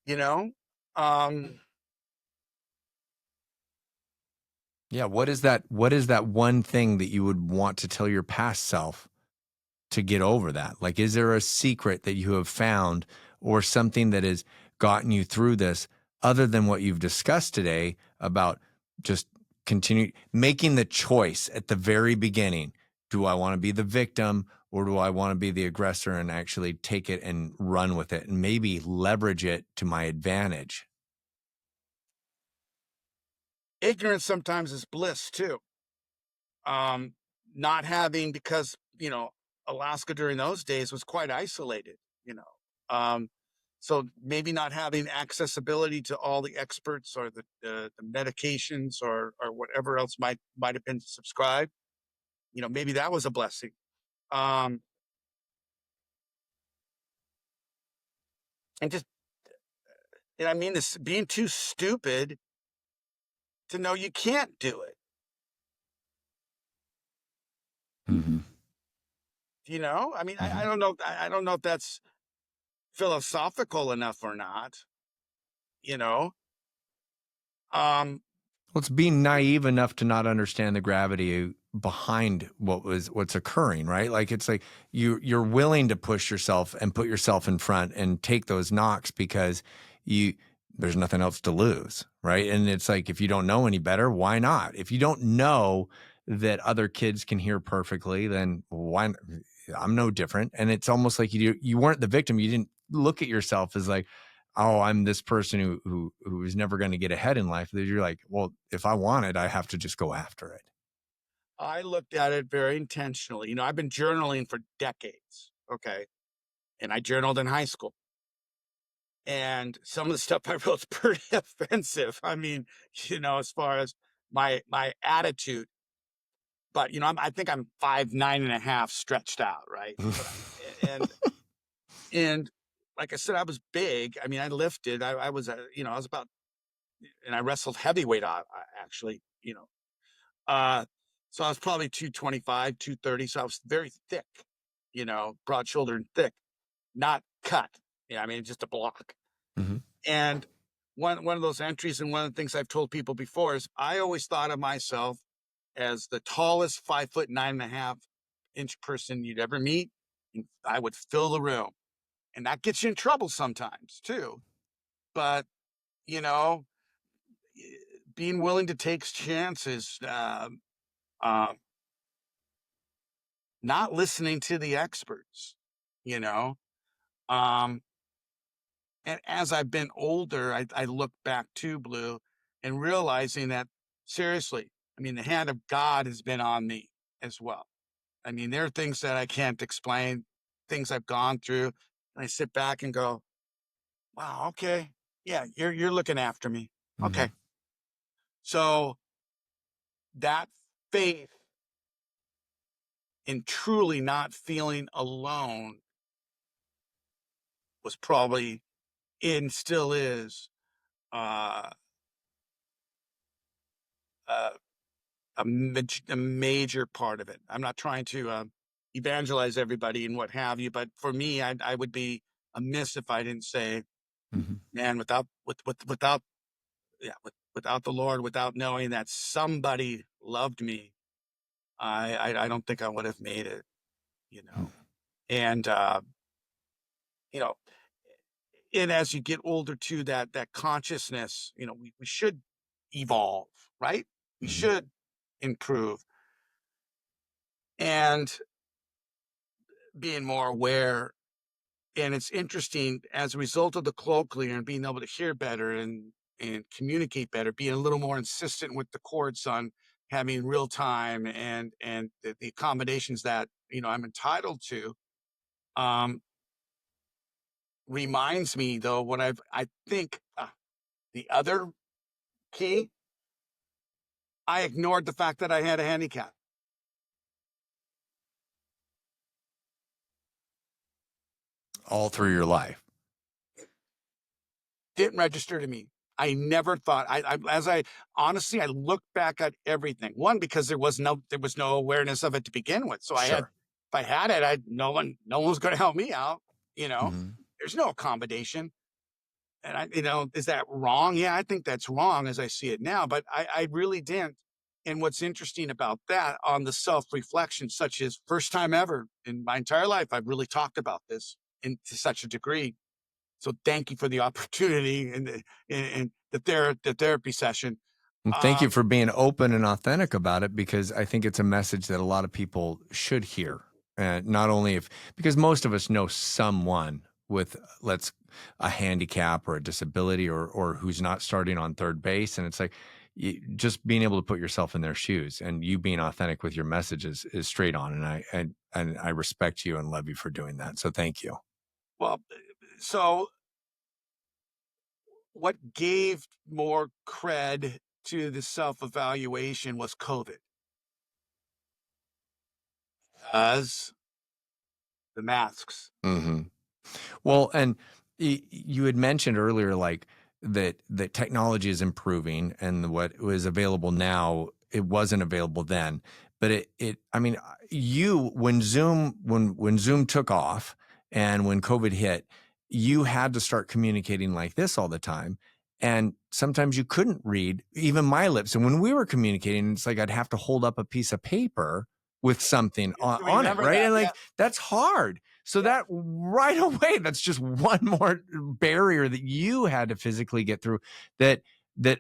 S1: you know? Um,
S2: Yeah, what is that one thing that you would want to tell your past self to get over that? Like, is there a secret that you have found or something that has gotten you through this other than what you've discussed today about just continue making the choice at the very beginning? Do I want to be the victim or do I want to be the aggressor and actually take it and run with it and maybe leverage it to my advantage?
S1: Ignorance sometimes is bliss too. Um, Not having, because, Alaska during those days was quite isolated, you know. Um, so maybe not having accessibility to all the experts or the medications or whatever else might have been subscribed, maybe that was a blessing. Um, and just, and I mean this, being too stupid to know you can't do it.
S2: Mm-hmm.
S1: I mean, I
S2: Mm-hmm.
S1: don't know. I don't know if that's philosophical enough or not, you know. Um,
S2: Well, it's being naive enough to not understand the gravity behind what's occurring, right? Like it's like you're willing to push yourself and put yourself in front and take those knocks because you there's nothing else to lose, right? And it's like if you don't know any better, why not? If you don't know that other kids can hear perfectly, then why? I'm no different. And it's almost like you weren't the victim. You didn't look at yourself as like, oh, I'm this person who is never going to get ahead in life. That you're like, well, if I want it, I have to just go after it.
S1: I looked at it very intentionally. I've been journaling for decades. Okay. And I journaled in high school. And some of the stuff I wrote is pretty offensive. I mean, as far as my attitude. But I think I'm 5'9.5" stretched out, right? But and and like I said, I was big. I mean, I lifted. I was I was about, and I wrestled heavyweight, actually. Uh, so I was probably 225, 230. So I was very thick, broad shouldered and thick, not cut. Yeah, I mean, just a block.
S2: Mm-hmm.
S1: And one of those entries, and one of the things I've told people before is I always thought of myself as the tallest 5'9.5" person you'd ever meet. And I would fill the room. And that gets you in trouble sometimes too. But, you know, being willing to take chances, uh, not listening to the experts, you know. Um, and as I've been older, I look back to Blue and realizing that, seriously, I mean, the hand of God has been on me as well. I mean, there are things that I can't explain, things I've gone through. And I sit back and go, wow, okay. Yeah, you're looking after me.
S2: Mm-hmm.
S1: Okay. So that faith in truly not feeling alone was probably, and still is, uh, uh, a major part of it. I'm not trying to evangelize everybody and what have you, but for me, I would be amiss if I didn't say,
S2: Mm-hmm.
S1: man, without yeah, without the Lord, without knowing that somebody loved me, I don't think I would have made it. You know, and you know, and as you get older too, that consciousness, we should evolve, right? We
S2: Mm-hmm.
S1: should improve, and being more aware. And it's interesting, as a result of the cochlear and being able to hear better and communicate better, being a little more insistent with the courts on having real time and the accommodations that I'm entitled to. Um, Reminds me though, what I think, the other key, I ignored the fact that I had a handicap.
S2: All through your life.
S1: Didn't register to me. I never thought, as I honestly, I look back at everything. One, because there was no awareness of it to begin with. So
S2: Sure.
S1: if I had it, no one was going to help me out. You know,
S2: Mm-hmm.
S1: there's no accommodation. is that wrong? Yeah, I think that's wrong as I see it now, but I really didn't. And what's interesting about that on the self-reflection, such as first time ever in my entire life, I've really talked about this to such a degree. So thank you for the opportunity and the therapy session.
S2: And thank you
S1: Um,
S2: for being open and authentic about it, because I think it's a message that a lot of people should hear. Not only because most of us know someone with a handicap or a disability, or who's not starting on third base. And it's like, just being able to put yourself in their shoes, and you being authentic with your message is straight on. And I respect you and love you for doing that. So thank you.
S1: well, so what gave more cred to the self-evaluation was COVID, as the masks.
S2: Mm-hmm. Well, and you had mentioned earlier, like that technology is improving, and what was available now, it wasn't available then. But I mean, when Zoom took off and when COVID hit, you had to start communicating like this all the time. And sometimes you couldn't read even my lips. And when we were communicating, it's like I'd have to hold up a piece of paper with something on it,
S1: Remember
S2: right?
S1: that?
S2: And
S1: Yeah.
S2: like, that's hard. So
S1: Yeah.
S2: that right away, that's just one more barrier that you had to physically get through that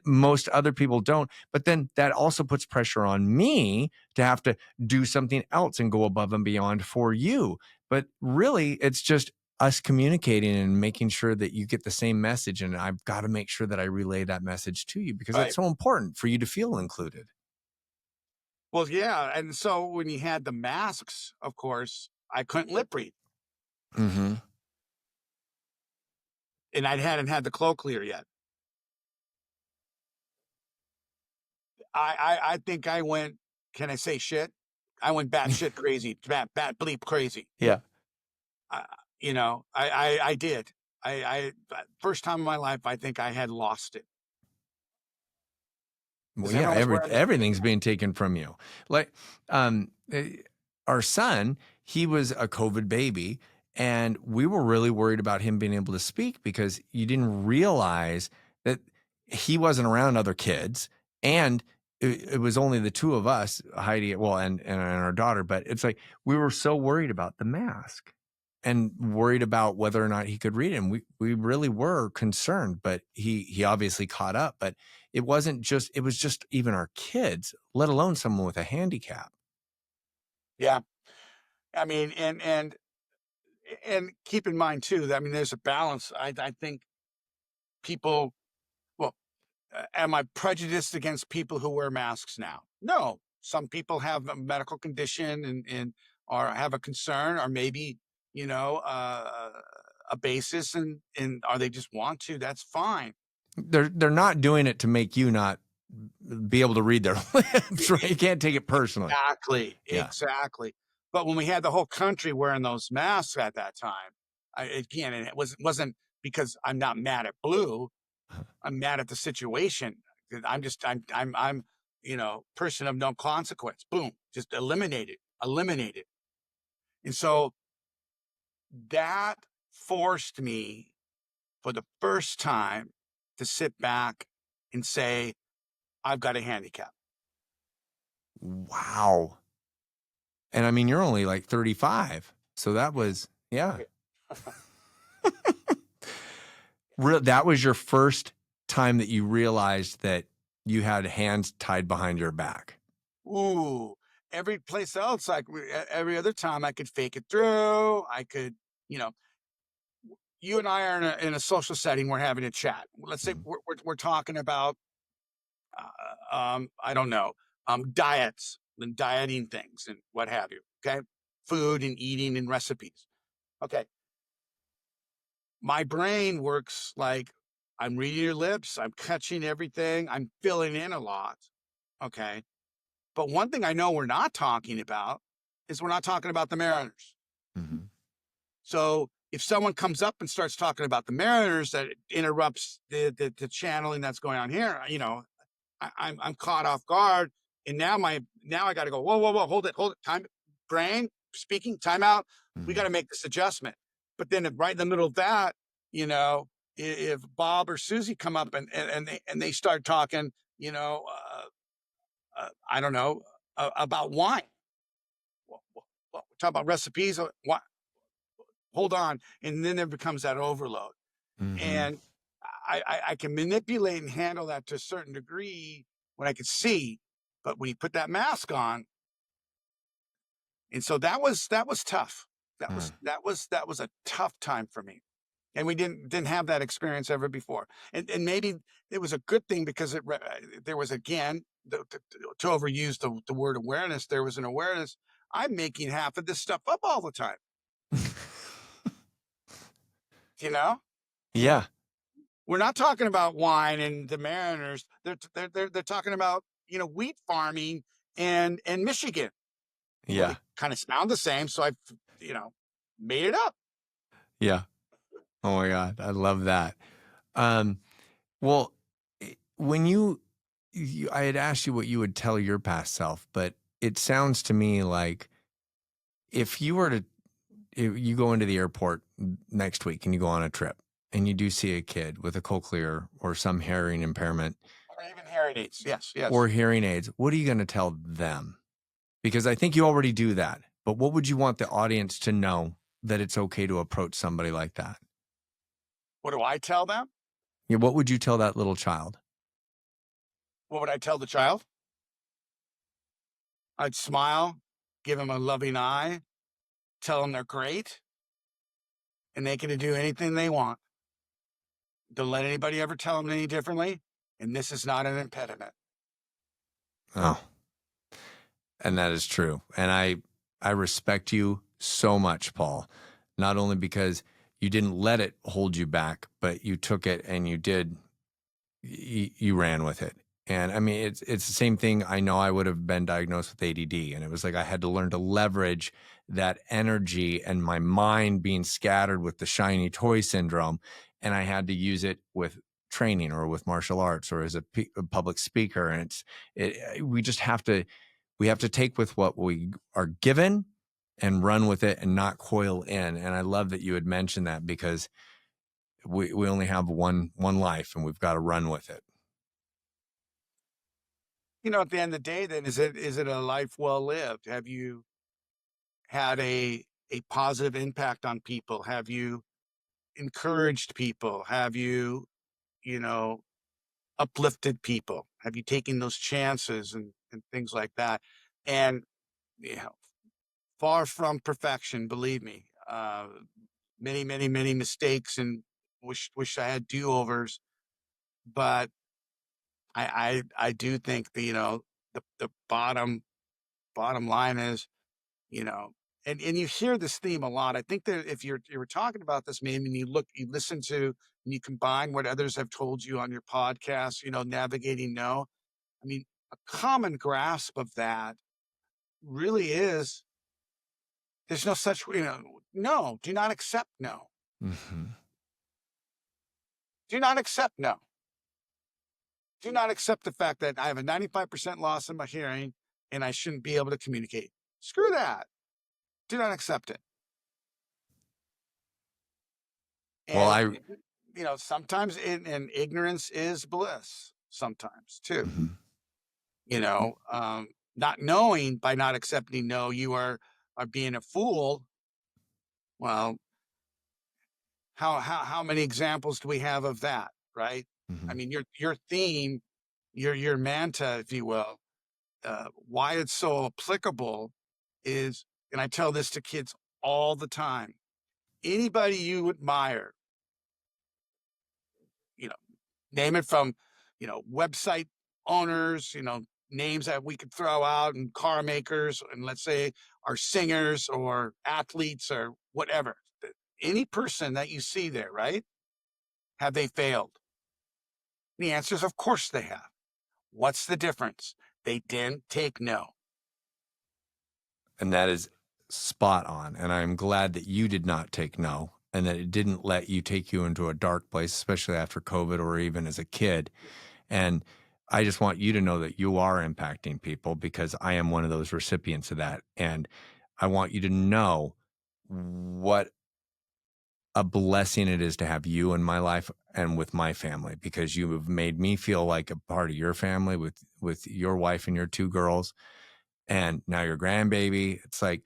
S2: most other people don't. But then that also puts pressure on me to have to do something else and go above and beyond for you. But really, it's just us communicating and making sure that you get the same message. And I've got to make sure that I relay that message to you, because
S1: Right.
S2: it's so important for you to feel included.
S1: Well, yeah. And so when you had the masks, of course, I couldn't lip read,
S2: Mm-hmm.
S1: and I hadn't had the Cochlear yet. I think I went, can I say shit? I went batshit crazy, bat bleep crazy.
S2: Yeah.
S1: I, I did. First time in my life, I think I had lost it
S2: Well,
S1: because
S2: yeah,
S1: everyone was wearing
S2: everything's being taken from you. Like, our son, he was a COVID baby, and we were really worried about him being able to speak, because you didn't realize that he wasn't around other kids, and it was only the two of us, Heidi, well, and our daughter. But it's like we were so worried about the mask and worried about whether or not he could read it. And we really were concerned, but he obviously caught up. But it was just even our kids, let alone someone with a handicap.
S1: Yeah. I mean, and keep in mind too, that, I mean, there's a balance. I think people, well, am I prejudiced against people who wear masks now? No. Some people have a medical condition and or have a concern, or maybe, a basis, and or they just want to, that's fine.
S2: They're not doing it to make you not be able to read their lips, right? You can't take it personally.
S1: Exactly.
S2: Yeah.
S1: Exactly. But when we had the whole country wearing those masks at that time, again, and it wasn't because I'm not mad at Blue. I'm mad at the situation. I'm, person of no consequence. Boom, just eliminated. And so that forced me for the first time to sit back and say, I've got a handicap.
S2: Wow. And I mean, you're only like 35. So that was, yeah. That was your first time that you realized that you had hands tied behind your back.
S1: Ooh, every place else, like every other time, I could fake it through. I could, you know, you and I are in a social setting. We're having a chat. Let's say
S2: Mhm.
S1: we're talking about, I don't know, diets and dieting things and what have you. Okay, food and eating and recipes. Okay, my brain works like I'm reading your lips. I'm catching everything. I'm filling in a lot. Okay, but one thing I know we're not talking about is we're not talking about the Mariners.
S2: Mhm.
S1: So if someone comes up and starts talking about the Mariners, that interrupts the channeling that's going on here, I'm caught off guard, and now I got to go, whoa, hold it, time, brain speaking, time out. We got
S2: Mhm.
S1: to make this adjustment. But then right in the middle of that, you know, if Bob or Susie come up and they start talking, I don't know, about wine. We're talking about recipes. Hold on, and then there becomes that overload,
S2: Mm-hmm.
S1: and I can manipulate and handle that to a certain degree when I can see, but when you put that mask on, and so that was tough. That was a tough time for me, and we didn't have that experience ever before, and maybe it was a good thing because there was again to overuse the word awareness. There was an awareness. I'm making half of this stuff up all the time. You know,
S2: Yeah.
S1: we're not talking about wine and the Mariners. They're talking about wheat farming and Michigan. Well, they
S2: Yeah.
S1: kind of sound the same, so I you know made it up.
S2: Yeah. Oh my God. I love that. Um, well, when I had asked you what you would tell your past self, but it sounds to me like if you were to, if you go into the airport next week and you go on a trip and you do see a kid with a cochlear or some hearing impairment
S1: Or even hearing aids. Yes,
S2: or
S1: yes.
S2: hearing aids, what are you going to tell them? Because I think you already do that. But what would you want the audience to know that it's okay to approach somebody like that?
S1: What do I tell them?
S2: Yeah, what would you tell that little child?
S1: What would I tell the child? I'd smile, give them a loving eye, tell them they're great, and they can do anything they want. Don't let anybody ever tell them any differently, and this is not an impediment.
S2: Oh, and that is true. And I respect you so much, Paul, not only because you didn't let it hold you back, but you took it and you ran with it. And I mean, it's the same thing. I know I would have been diagnosed with ADD, and it was like I had to learn to leverage that energy and my mind being scattered with the shiny toy syndrome, and I had to use it with training or with martial arts or as a public speaker. And we just have to take with what we are given and run with it and not coil in. And I love that you had mentioned that because we only have one life and we've got to run with it.
S1: At the end of the day, then is it a life well lived? Have you had a positive impact on people? Have you encouraged people? Have you, you know, uplifted people? Have you taken those chances and things like that? And you know, far from perfection, believe me. Many, many, many mistakes, and wish I had do overs. But I do think the bottom line is you know and you hear this theme a lot. I think that if you were talking about this, maybe, and you listen to and you combine what others have told you on your podcast, navigating no, I mean, a common grasp of that really is there's no such, no, do not accept no.
S2: Mm-hmm.
S1: Do not accept no. Do not accept the fact that I have a 95% loss in my hearing and I shouldn't be able to communicate. Screw that. Do not accept it.
S2: Well,
S1: And sometimes and ignorance is bliss sometimes too.
S2: mhm.
S1: Not knowing, by not accepting no, you are being a fool. Well, how many examples do we have of that, right? I
S2: Mhm.
S1: mean, your theme, your manta, if you will, why it's so applicable is, and I tell this to kids all the time, anybody you admire, you know, name it from, website owners, names that we could throw out, and car makers, and let's say are singers or athletes or whatever. Any person that you see there, right? Have they failed? The answer is, of course they have. What's the difference? They didn't take no.
S2: And that is spot on. And I'm glad that you did not take no and that it didn't let you take you into a dark place, especially after COVID or even as a kid. And I just want you to know that you are impacting people because I am one of those recipients of that. And I want you to know what a blessing it is to have you in my life and with my family, because you have made me feel like a part of your family with your wife and your 2 girls and now your grandbaby. It's like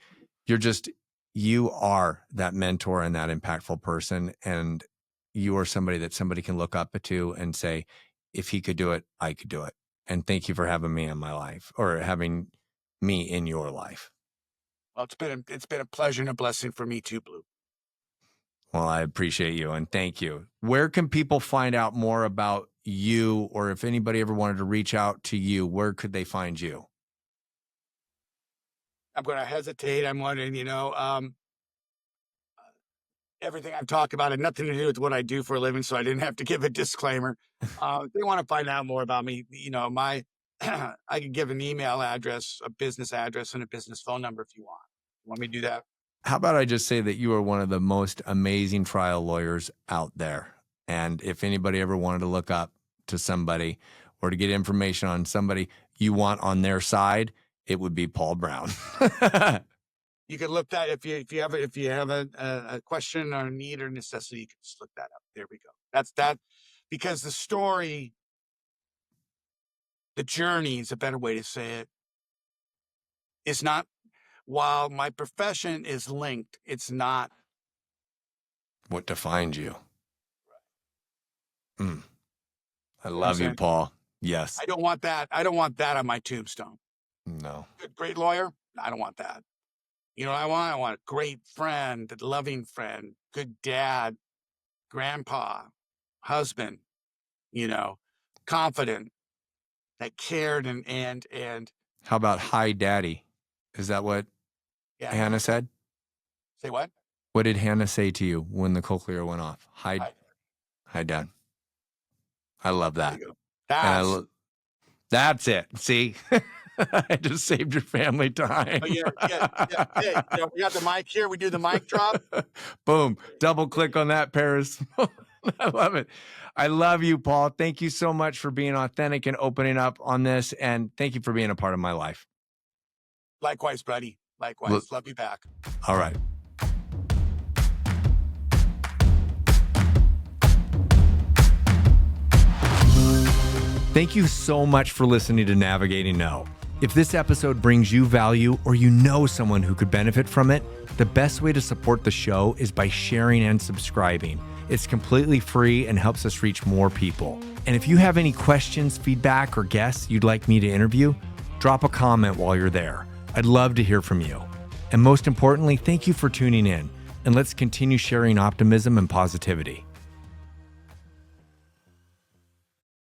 S2: you are that mentor and that impactful person, and you are somebody that somebody can look up to and say, if he could do it, I could do it. And thank you for having me in my life, or having me in your life.
S1: Well, it's been a pleasure and a blessing for me too, Blue.
S2: Well, I appreciate you and thank you. Where can people find out more about you, or if anybody ever wanted to reach out to you, where could they find you?
S1: I'm going to hesitate. I'm wondering, everything I've talked about had nothing to do with what I do for a living, so I didn't have to give a disclaimer. If they want to find out more about me, my I can give an email address, a business address, and a business phone number if you want. Want me to do that?
S2: How about I just say that you are one of the most amazing trial lawyers out there. And if anybody ever wanted to look up to somebody or to get information on somebody you want on their side, it would be Paul Brown.
S1: You can look that if you have a question or a need or necessity, you can just look that up. There we go. That's that, because the story, the journey is a better way to say it, is not, while my profession is linked, it's not
S2: What defines you? I
S1: what I'm
S2: love you,
S1: saying.
S2: Paul. Yes.
S1: I don't want that. I don't want that on my tombstone.
S2: No.
S1: Good, great lawyer. I don't want that. You know what I want? I want a great friend, a loving friend, good dad, grandpa, husband, confident, that cared and
S2: How about hi, daddy? Is that what
S1: yeah.
S2: Hannah said?
S1: Say what?
S2: What did Hannah say to you when the cochlear went off? Hi,
S1: Hi.
S2: hi, Dad. I love
S1: There
S2: that.
S1: you go.
S2: That's it. See, I just saved your family time.
S1: Oh, yeah. Hey, we got the mic here. We do the mic drop.
S2: Boom. Double click on that, Paris. I love it. I love you, Paul. Thank you so much for being authentic and opening up on this. And thank you for being a part of my life.
S1: Likewise, buddy. Likewise. Love you back.
S2: All right. Thank you so much for listening to Navigating No. If this episode brings you value, or you know someone who could benefit from it, the best way to support the show is by sharing and subscribing. It's completely free and helps us reach more people. And if you have any questions, feedback, or guests you'd like me to interview, drop a comment while you're there. I'd love to hear from you. And most importantly, thank you for tuning in. And let's continue sharing optimism and positivity.